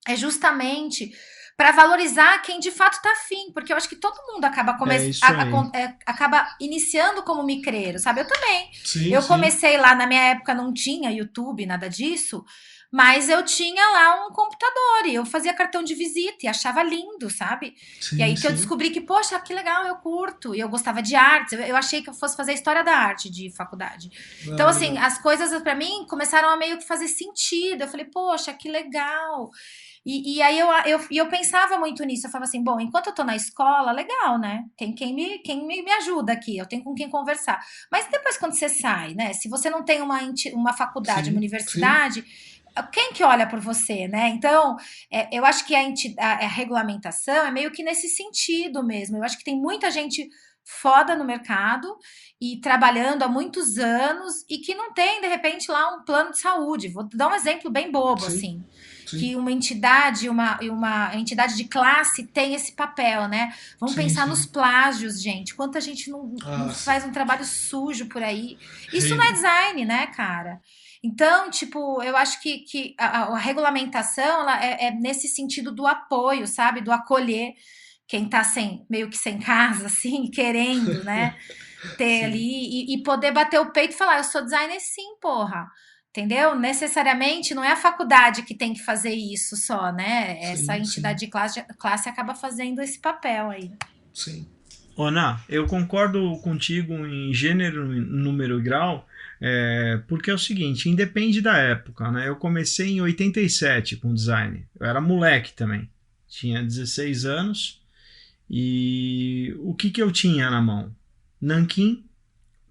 é justamente para valorizar quem de fato tá afim, porque eu acho que todo mundo acaba isso aí. acaba iniciando como micreiro, sabe? Eu também. Sim, Eu sim. comecei lá, na minha época não tinha YouTube, nada disso, mas eu tinha lá um computador e eu fazia cartão de visita e achava lindo, sabe? Sim, E aí que eu sim. descobri que, poxa, que legal, eu curto. E eu gostava de artes. Eu achei que eu fosse fazer história da arte de faculdade. Então, assim, as coisas pra mim começaram a meio que fazer sentido. Eu falei, poxa, que legal. E aí eu pensava muito nisso. Eu falava assim, bom, enquanto eu tô na escola, legal, né? Tem quem me ajuda aqui, eu tenho com quem conversar. Mas depois, quando você sai, né? Se você não tem uma faculdade, Sim, uma universidade, quem que olha por você, né? Então, eu acho que a regulamentação é meio que nesse sentido mesmo. Eu acho que tem muita gente foda no mercado e trabalhando há muitos anos e que não tem, de repente, lá um plano de saúde. Vou dar um exemplo bem bobo, Sim. assim. Sim. Que uma entidade, uma entidade de classe tem esse papel, né? Vamos Sim, pensar sim. nos plágios, gente. Quanta gente não faz um trabalho sujo por aí. Isso não é design, né, cara? Então, tipo, eu acho que a regulamentação ela é nesse sentido do apoio, sabe? Do acolher quem tá meio que sem casa, assim, querendo, né? Ter Sim. ali e poder bater o peito e falar, eu sou designer sim, porra. Entendeu? Necessariamente não é a faculdade que tem que fazer isso só, né? Essa Sim, entidade de classe acaba fazendo esse papel aí. Sim. Ana, eu concordo contigo em gênero, número e grau, porque é o seguinte, independe da época, né? Eu comecei em 87 com design, eu era moleque também, tinha 16 anos e o que eu tinha na mão? Nanquim,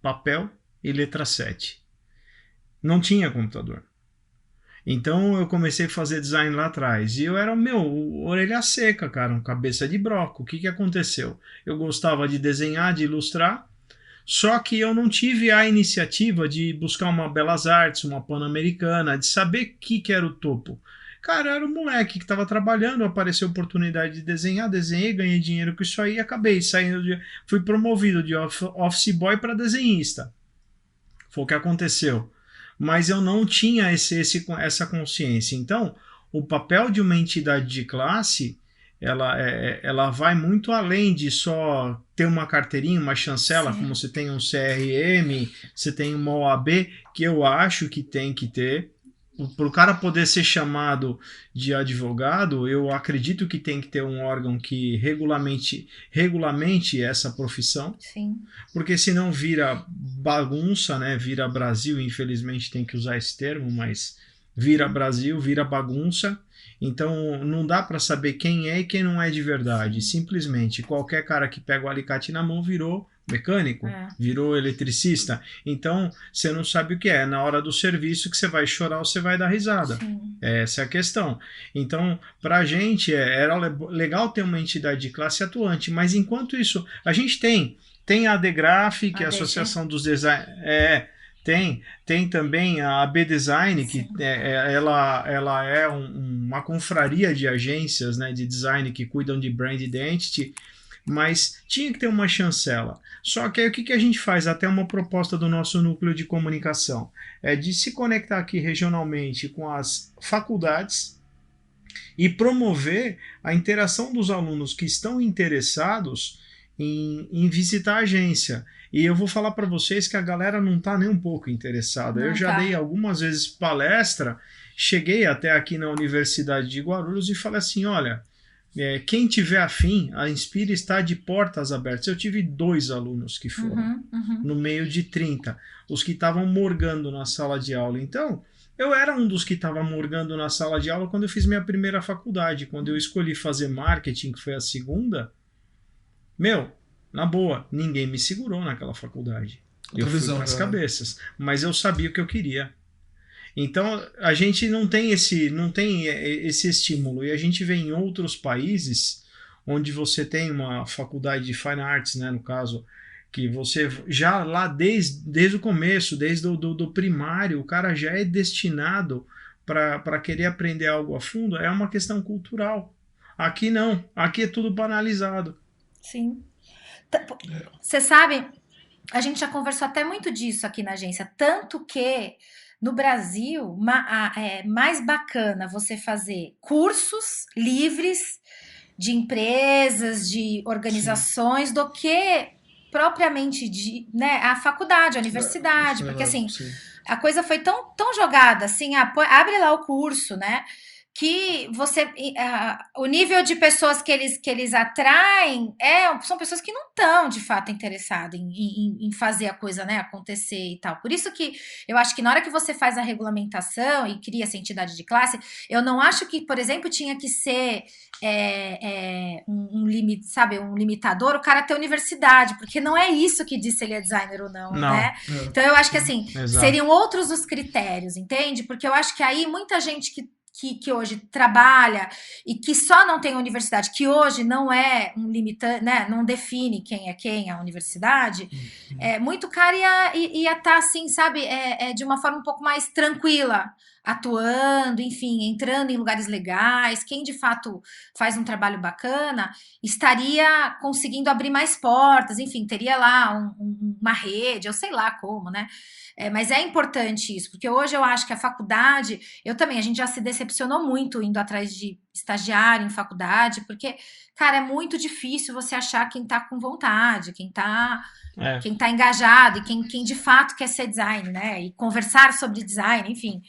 papel e letra 7. Não tinha computador. Então eu comecei a fazer design lá atrás. E eu era, orelha seca, cara, um cabeça de broco. O que aconteceu? Eu gostava de desenhar, de ilustrar, só que eu não tive a iniciativa de buscar uma Belas Artes, uma Pan-Americana, de saber o que era o topo. Cara, eu era um moleque que estava trabalhando, apareceu a oportunidade de desenhar, desenhei, ganhei dinheiro com isso aí e acabei saindo fui promovido de office boy para desenhista. Foi o que aconteceu. Mas eu não tinha essa consciência. Então, o papel de uma entidade de classe, ela vai muito além de só ter uma carteirinha, uma chancela, Sim. como você tem um CRM, você tem uma OAB, que eu acho que tem que ter. Para o cara poder ser chamado de advogado, eu acredito que tem que ter um órgão que regulamente essa profissão. Sim. Porque senão vira bagunça, né? Vira Brasil, infelizmente tem que usar esse termo, mas vira Brasil, vira bagunça. Então não dá para saber quem é e quem não é de verdade. Simplesmente qualquer cara que pega o alicate na mão virou mecânico, virou eletricista. Então você não sabe o que é. Na hora do serviço que você vai chorar ou você vai dar risada. Sim. Essa é a questão. Então, para a gente era legal ter uma entidade de classe atuante, mas enquanto isso, a gente tem a ADGRAF, que é a Associação dos Designers. Tem também a AB Design, que ela é uma confraria de agências, né, de design que cuidam de brand identity, mas tinha que ter uma chancela. Só que aí o que a gente faz? Até uma proposta do nosso núcleo de comunicação é de se conectar aqui regionalmente com as faculdades e promover a interação dos alunos que estão interessados em visitar a agência. E eu vou falar para vocês que a galera não está nem um pouco interessada. Eu já dei algumas vezes palestra, cheguei até aqui na Universidade de Guarulhos e falei assim, olha, quem tiver afim, a Inspire está de portas abertas. Eu tive 2 alunos que foram, no meio de 30, os que estavam morgando na sala de aula. Então, eu era um dos que estava morgando na sala de aula quando eu fiz minha primeira faculdade. Quando eu escolhi fazer marketing, que foi a segunda, na boa, ninguém me segurou naquela faculdade. Eu fui para as cabeças, mas eu sabia o que eu queria. Então, a gente não tem esse estímulo. E a gente vê em outros países, onde você tem uma faculdade de Fine Arts, né, no caso, que você já lá desde o começo, desde do primário, o cara já é destinado para querer aprender algo a fundo. É uma questão cultural. Aqui não. Aqui é tudo banalizado. Sim. Você sabe, a gente já conversou até muito disso aqui na agência, tanto que no Brasil, é mais bacana você fazer cursos livres de empresas, de organizações, do que propriamente né, a faculdade, a universidade, porque assim, a coisa foi tão jogada, assim, abre lá o curso, né, que o nível de pessoas que eles atraem são pessoas que não estão de fato interessadas em fazer a coisa, né, acontecer e tal. Por isso que eu acho que na hora que você faz a regulamentação e cria essa entidade de classe, eu não acho que, por exemplo, tinha que ser um limite, sabe, um limitador, o cara ter universidade, porque não é isso que diz se ele é designer ou não, né? Então eu acho que assim, seriam outros os critérios, entende? Porque eu acho que aí muita gente que hoje trabalha e que só não tem a universidade, que hoje não é um limitante, né, não define quem é quem a universidade, muito cara ia estar assim, sabe, de uma forma um pouco mais tranquila, atuando, enfim, entrando em lugares legais, quem de fato faz um trabalho bacana, estaria conseguindo abrir mais portas, enfim, teria lá uma rede, eu sei lá como, né? Mas é importante isso, porque hoje eu acho que a faculdade, a gente já se decepcionou muito indo atrás de estagiário em faculdade, porque, cara, é muito difícil você achar quem tá com vontade, quem tá engajado e quem de fato quer ser design, né? E conversar sobre design, enfim.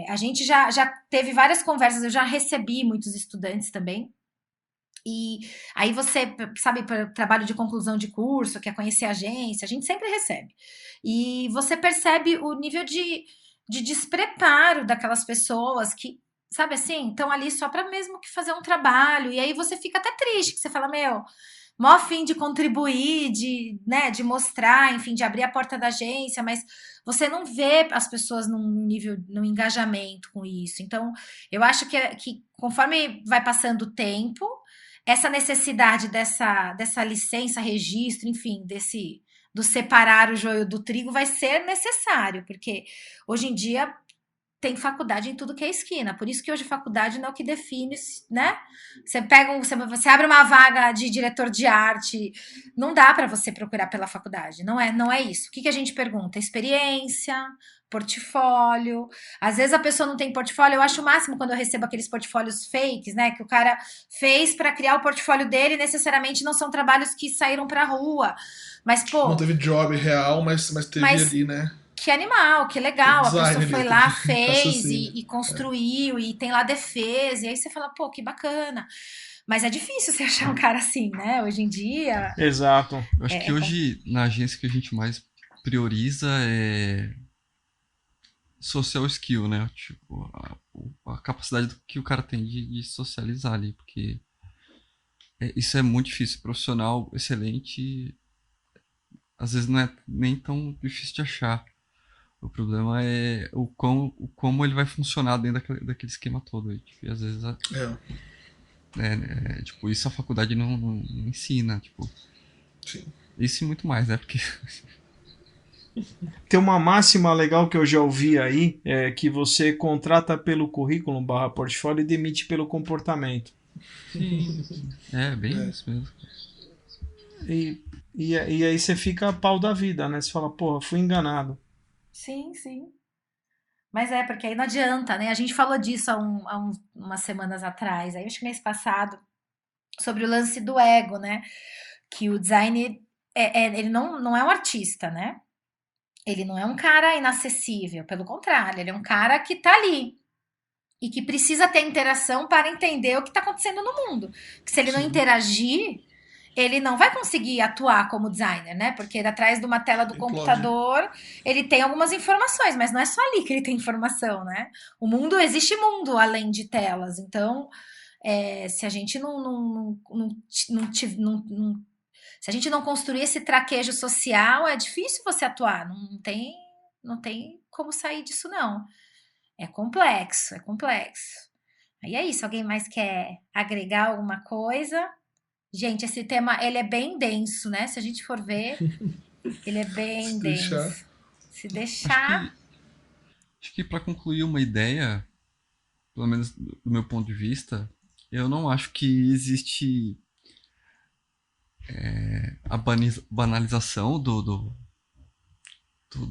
A gente já teve várias conversas, eu já recebi muitos estudantes também. E aí você, sabe, para trabalho de conclusão de curso, quer conhecer a agência, a gente sempre recebe. E você percebe o nível de despreparo daquelas pessoas que, sabe assim, estão ali só para mesmo que fazer um trabalho. E aí você fica até triste, que você fala, mó fim de contribuir, de mostrar, enfim, de abrir a porta da agência, mas você não vê as pessoas no engajamento com isso. Então, eu acho que conforme vai passando o tempo, essa necessidade dessa licença, registro, enfim, do separar o joio do trigo vai ser necessário, porque hoje em dia tem faculdade em tudo que é esquina, por isso que hoje faculdade não é o que define, né? Você abre uma vaga de diretor de arte, não dá para você procurar pela faculdade, não é isso. O que a gente pergunta? Experiência, portfólio. Às vezes a pessoa não tem portfólio, eu acho o máximo quando eu recebo aqueles portfólios fakes, né? Que o cara fez para criar o portfólio dele, necessariamente não são trabalhos que saíram para rua. Mas, pô. Não teve job real, mas teve ali, né? Que animal, que legal. A pessoa foi lá, que fez e construiu, e tem lá defesa. E aí você fala, pô, que bacana. Mas é difícil você achar um cara assim, né? Hoje em dia. Exato. Eu acho que hoje, na agência, que a gente mais prioriza é social skill, né? Tipo, a capacidade que o cara tem de socializar ali, porque isso é muito difícil. Profissional excelente, às vezes não é nem tão difícil de achar. O problema é como ele vai funcionar dentro daquele esquema todo. Tipo, e às vezes tipo, isso a faculdade não ensina. Tipo, sim. Isso e muito mais, né? Porque tem uma máxima legal que eu já ouvi aí, que você contrata pelo currículo / portfólio e demite pelo comportamento. Sim. Bem isso mesmo. E aí você fica a pau da vida, né? Você fala, porra, fui enganado. Sim, sim. Mas porque aí não adianta, né? A gente falou disso há umas semanas atrás, aí acho que mês passado, sobre o lance do ego, né? Que o designer, ele não é um artista, né? Ele não é um cara inacessível, pelo contrário, ele é um cara que tá ali e que precisa ter interação para entender o que tá acontecendo no mundo. Porque se ele não interagir, ele não vai conseguir atuar como designer, né? Porque atrás de uma tela do computador, ele tem algumas informações, mas não é só ali que ele tem informação, né? Existe mundo além de telas. Então, se a gente se a gente não construir esse traquejo social, é difícil você atuar. Não tem como sair disso, não. É complexo. Aí é isso. Alguém mais quer agregar alguma coisa? Gente, esse tema, ele é bem denso, né? Se a gente for ver, ele é bem denso. Se deixar... Acho que para concluir uma ideia, pelo menos do meu ponto de vista, eu não acho que existe a banalização do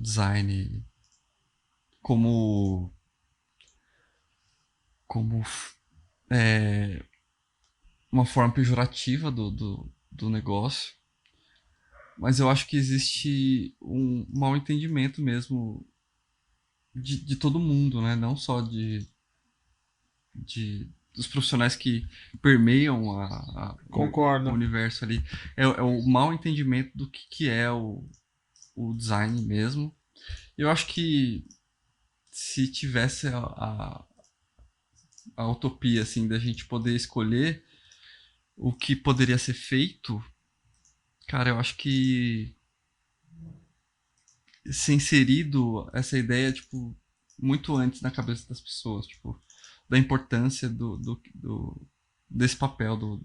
design como uma forma pejorativa do negócio, mas eu acho que existe um mau entendimento mesmo de todo mundo, né? Não só dos profissionais que permeiam Concordo. o universo ali. É o mau entendimento do que é o design mesmo. Eu acho que se tivesse a utopia, assim, da gente poder escolher o que poderia ser feito, cara, eu acho que ser inserido essa ideia, tipo, muito antes na cabeça das pessoas, tipo, da importância desse papel do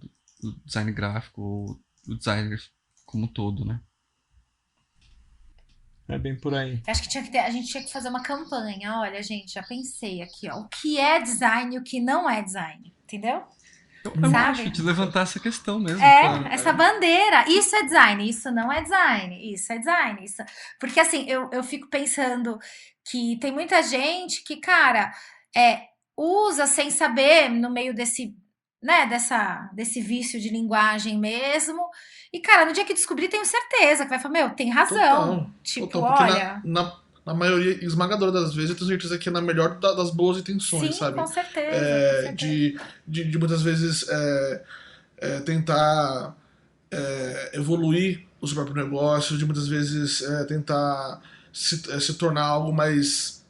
design gráfico ou do designer como um todo, né? É bem por aí. Acho que a gente tinha que fazer uma campanha. Olha, gente, já pensei aqui, ó, o que é design e o que não é design, entendeu? Eu Sabe? acho de levantar essa questão mesmo. É, essa bandeira. Isso é design, isso não é design, isso é design. Isso... Porque assim, eu fico pensando que tem muita gente que, cara, usa sem saber no meio desse, né, desse vício de linguagem mesmo. E, cara, no dia que descobrir, tenho certeza que vai falar, meu, tem razão. Tipo, Total, porque olha. na maioria esmagadora das vezes, eu tenho certeza que é na melhor das boas intenções, Sim, sabe? com certeza. De muitas vezes tentar evoluir o seu próprio negócio, de muitas vezes tentar se tornar algo mais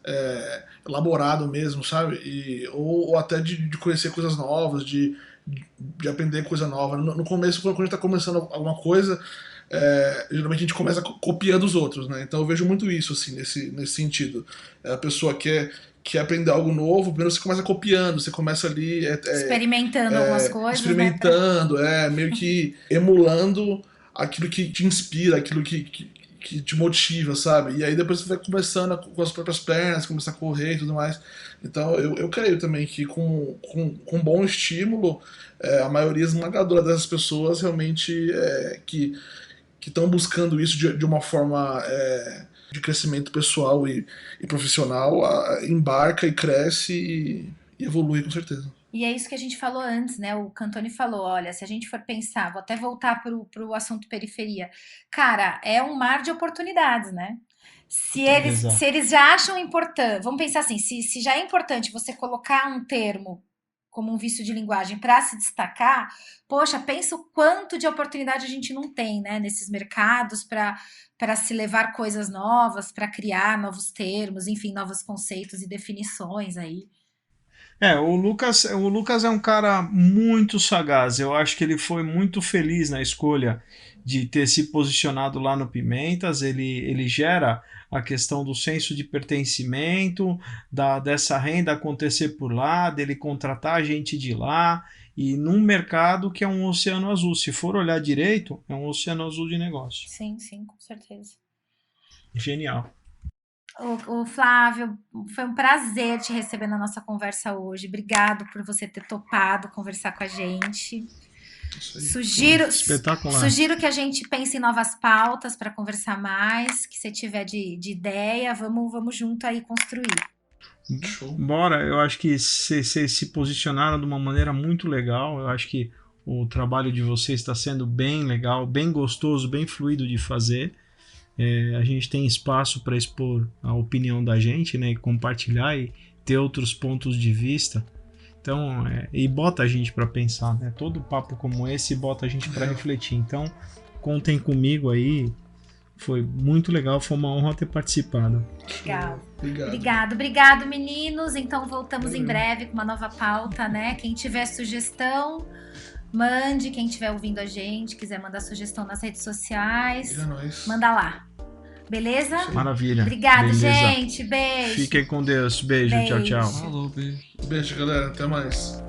elaborado mesmo, sabe? Ou até de conhecer coisas novas, de aprender coisa nova. No começo, quando a gente está começando alguma coisa, geralmente a gente começa copiando os outros, né? Então eu vejo muito isso, assim, nesse sentido. A pessoa quer aprender algo novo, primeiro você começa copiando, você começa ali experimentando algumas coisas, experimentando, meio que emulando aquilo que te inspira, aquilo que te motiva, sabe? E aí depois você vai começando com as próprias pernas, começar a correr e tudo mais. Então eu creio também que com bom estímulo, a maioria esmagadora dessas pessoas realmente que estão buscando isso de uma forma de crescimento pessoal e profissional, embarca e cresce e evolui com certeza. E é isso que a gente falou antes, né? O Cantoni falou, olha, se a gente for pensar, vou até voltar pro assunto periferia. Cara, é um mar de oportunidades, né? Se eles já acham importante, vamos pensar assim, se já é importante você colocar um termo como um vício de linguagem para se destacar, poxa, pensa o quanto de oportunidade a gente não tem, né? Nesses mercados para se levar coisas novas, para criar novos termos, enfim, novos conceitos e definições aí. O Lucas é um cara muito sagaz. Eu acho que ele foi muito feliz na escolha de ter se posicionado lá no Pimentas. Ele gera a questão do senso de pertencimento, dessa renda acontecer por lá, dele contratar gente de lá, e num mercado que é um oceano azul. Se for olhar direito, é um oceano azul de negócio. Sim, com certeza. Genial. O Flávio, foi um prazer te receber na nossa conversa hoje. Obrigado por você ter topado conversar com a gente. Sugiro que a gente pense em novas pautas para conversar mais, que você tiver de ideia, vamos junto aí construir. Bora, eu acho que vocês se posicionaram de uma maneira muito legal. Eu acho que o trabalho de vocês está sendo bem legal, bem gostoso, bem fluido de fazer. A gente tem espaço para expor a opinião da gente, né, e compartilhar e ter outros pontos de vista. Então, e bota a gente para pensar, né? Todo papo como esse bota a gente para refletir. Então, contem comigo aí. Foi muito legal, foi uma honra ter participado. Legal. Obrigado, meninos. Então, voltamos em breve com uma nova pauta, né? Quem tiver sugestão, mande. Quem estiver ouvindo a gente, quiser mandar sugestão nas redes sociais, manda lá. Beleza? Maravilha. Obrigada, gente. Beijo. Fiquem com Deus. Beijo. Tchau. Falou, beijo. Beijo, galera. Até mais.